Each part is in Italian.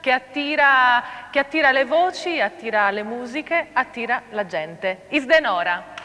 che attira le voci, attira le musiche, attira la gente. Yves De Nora.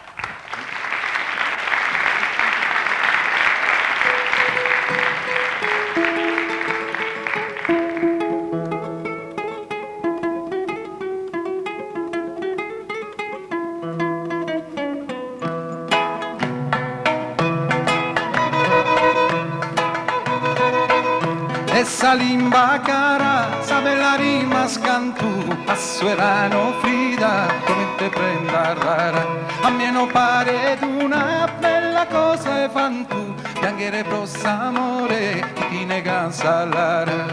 Essa limba cara, sa bella rima scantù, a suerano frida, come te prenda rara. A me non pare d'una bella cosa e fan tu, piangere prossa amore, ti nega salara.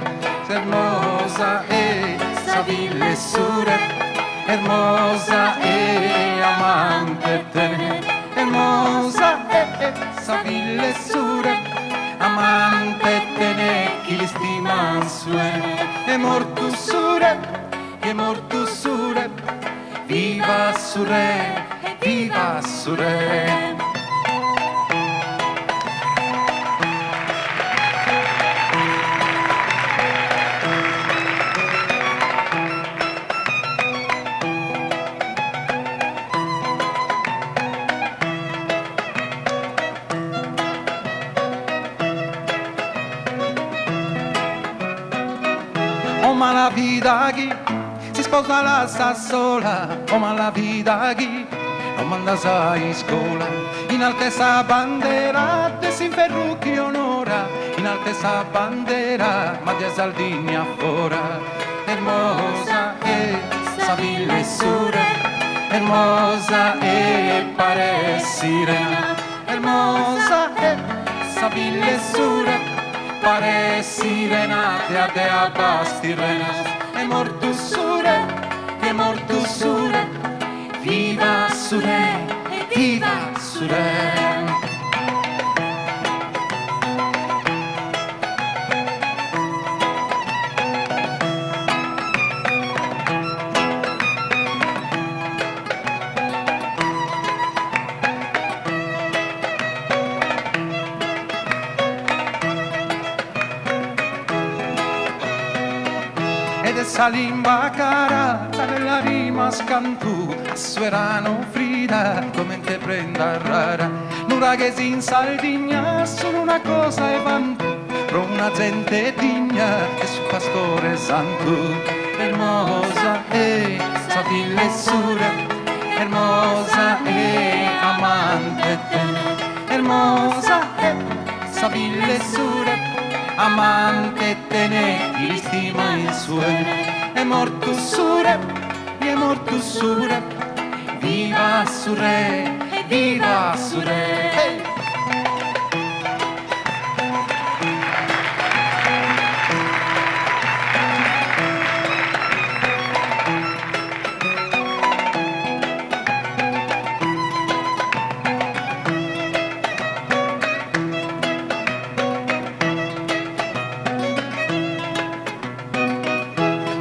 Hermosa e sa ville sure, hermosa e amante te, hermosa e sa ville sure, amante te chi li stima sue, è morto sure, viva sure, viva sure. Oh ma la vita chi si sposa la sta sola, oh ma la vita chi non manda sai scuola, in altezza bandera te si inferrucchi onora, in altezza bandera ma te Sardegna fora, hermosa e sa ville sure, hermosa e pare sirena, hermosa e sa ville sure, pare sirenate a te abbastirrenas, è morto sure, viva sure, viva sure. Ed essa limba cara, sa bella rima scantù, a suerano frida, come te prenda rara. Nura che si in Sardegna sono una cosa e vanto, pro una gente digna e su pastore santo. Hermosa e sa fille sure, hermosa e amante te, hermosa e sa fille sure, amante te ne chi stima in sue, è morto sure, viva sure, viva sure. Hey!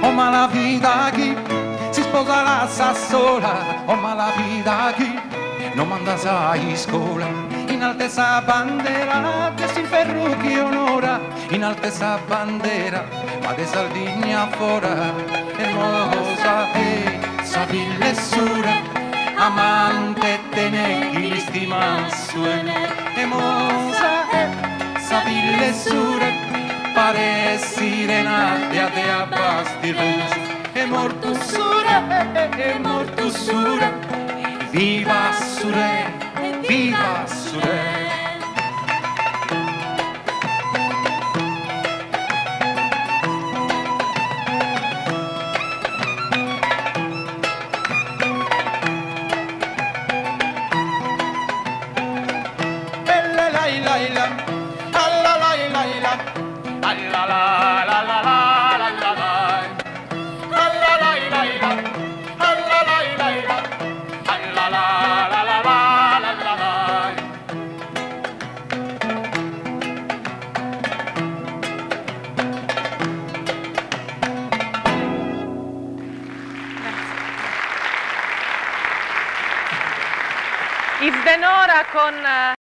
Oh ma la vita chi si sposa la sa sola, oh ma la vita chi non manda sai scuola, in altezza bandera te si inferrucchi onora, in altezza bandera ma de Sardegna fora, hermosa e sa ville sure, amante te ne chi li stima sue, hermosa e sa ville sure, pare sirenate a te abbastirrenas, è morto sure, viva sure, viva sure. Bella lai lai la, alla lai lai la, alla la la la la. Yves De Nora con